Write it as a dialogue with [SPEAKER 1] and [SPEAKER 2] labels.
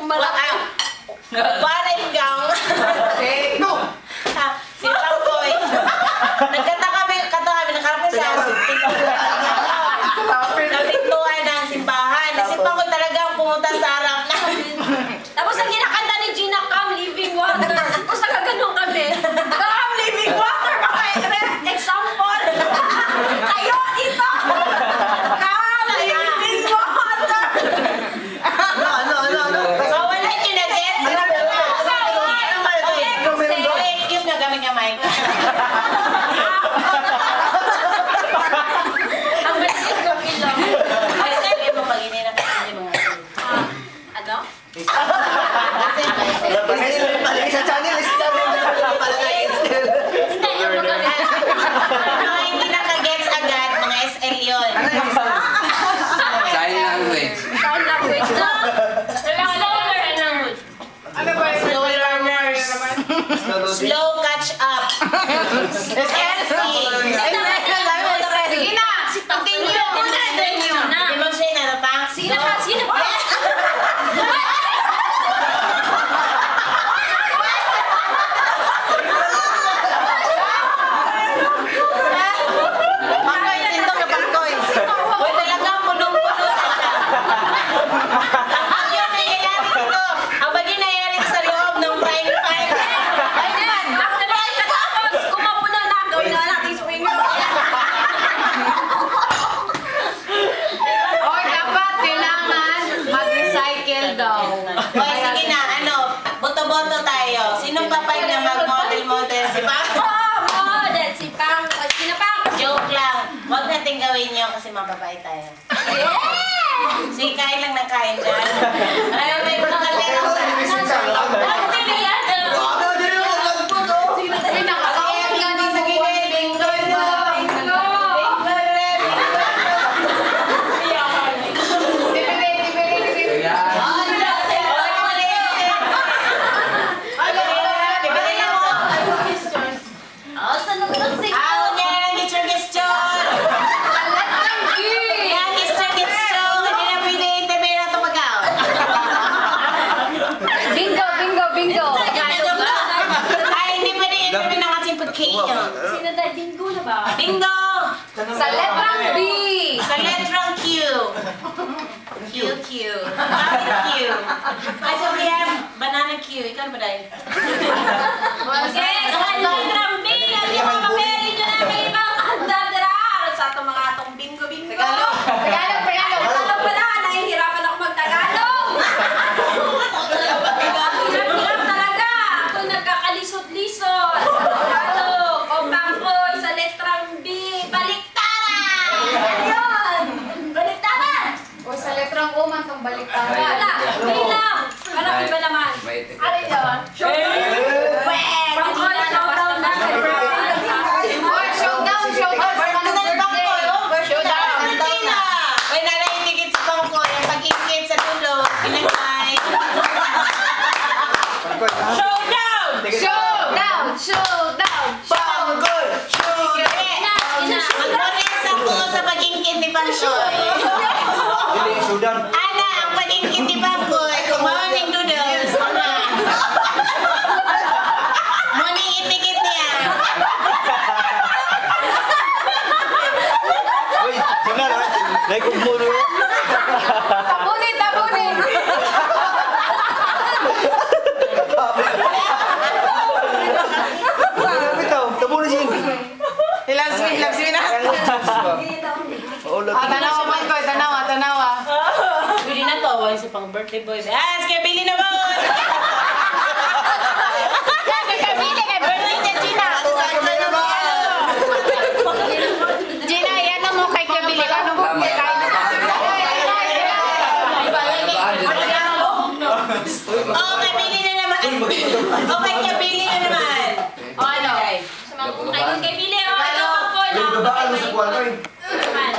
[SPEAKER 1] malaki. Parang gang.
[SPEAKER 2] No!
[SPEAKER 1] Si Pangkoy. Nagkata kami, nakarapin sa pintuan ng simbahan. Si Pangkoy talagang pumunta sa harap namin.
[SPEAKER 3] Tapos ang kinakanta ni Gina, Come Living Water. Tapos nagkaganong kami. Come Living Water! Baka example. Kayo dito! Come Living Water!
[SPEAKER 2] Ano?
[SPEAKER 1] So, wala nyo na-get? Excuse nga gamit nga mic.
[SPEAKER 3] Ang maliit kong ilong.
[SPEAKER 1] Ay, sabi mo pag hindi nakasindi mga
[SPEAKER 3] Ano?
[SPEAKER 2] Sa channel,
[SPEAKER 1] hindi nakagets agad, mga SL yun.
[SPEAKER 4] Sign language.
[SPEAKER 3] Sign language na. Sign language.
[SPEAKER 1] Ano ba? Slow learners. Slow catch up. SLC.
[SPEAKER 3] Sige na. Continue. Continue na.
[SPEAKER 1] Di mo siya inatapa?
[SPEAKER 3] Sino pa? Sino pa?
[SPEAKER 1] Pangkoy, tinto ka Pangkoy. Uy, talagang punong-puno na siya. Ang yun nangyayari dito. Ang bagay nangyayari sa loob ng prime time.
[SPEAKER 3] Ay, naman. After na tapos, kumapuna na. Gawin na natin swinger.
[SPEAKER 5] Or dapat kailangan mag-recycle daw.
[SPEAKER 1] Uy, sige na, boto-boto tayo. Sinong papayag na mag-model-model? Si Pangkoy?
[SPEAKER 3] Model. Si Pang. Sino Pang?
[SPEAKER 1] Joke lang. Huwag natin gawin yun kasi mababait tayo. Sige, kain lang ng kain dyan. Ayaw na yung mga lero.
[SPEAKER 3] Hindi na yan.
[SPEAKER 5] Pinakakawat nga din sa gilid. Bingo.
[SPEAKER 3] Sino tayo? Bingo na ba?
[SPEAKER 1] Bingo!
[SPEAKER 5] Sa letrang B.
[SPEAKER 1] Sa letrang Q. Q. Bakit Q? Ay, so we have banana Q. Ikaw ba dahil?
[SPEAKER 3] Okay, sa letrang B. Ang yung mga peri nyo na may mga andadara. Sa itong mga itong bingo-bingo.
[SPEAKER 5] Tagalog.
[SPEAKER 3] Tagalog pala. Nahihirapan ako mag-Tagalog. Hirap talaga. Ako nagkakalisot-lisot. Tagalog. O Pangkoy sa letrang B. Baliktaran! Ayun! Baliktaran!
[SPEAKER 5] O sa letrang O man itong baliktaran.
[SPEAKER 3] Wala. Hindi lang. Parang iba naman.
[SPEAKER 5] Ano yun?
[SPEAKER 3] Pangkoy, showdown na.
[SPEAKER 5] Or showdown sa mga birthday.
[SPEAKER 1] Uy, nanahitigit sa Pangkoy. Ang pag-ingit sa tulog. Pinagay. Showdown!
[SPEAKER 5] Showdown!
[SPEAKER 2] Pangkoy!
[SPEAKER 1] Mag-honest ako sa pag-ingit ni Pangkoy. Ana, ang pag-ingit ni Pangkoy. Morning noodles. Ana. Morning itikit niya.
[SPEAKER 2] Uy, jangan lah. Naik kumpul dulu.
[SPEAKER 5] Tabunin!
[SPEAKER 2] Tapi tahu, tabur di sini.
[SPEAKER 1] Ilang sweet na.
[SPEAKER 2] Oh,
[SPEAKER 5] Tanawa Pangkoy, tanawa.
[SPEAKER 1] Pwede na to. Away sa pang-birthday boy. Sige, bili na mo! Bili kay birthday niya, Gina.
[SPEAKER 5] Gina, yan ang mo kay Kabili. Ano mo kay
[SPEAKER 1] Okay, bili na naman. Okay, bili na naman.
[SPEAKER 3] O ano? Sa mga kay Billy, o ano? Pangkoy.
[SPEAKER 2] Babaan mo sa kuwan ko eh.
[SPEAKER 3] Naman.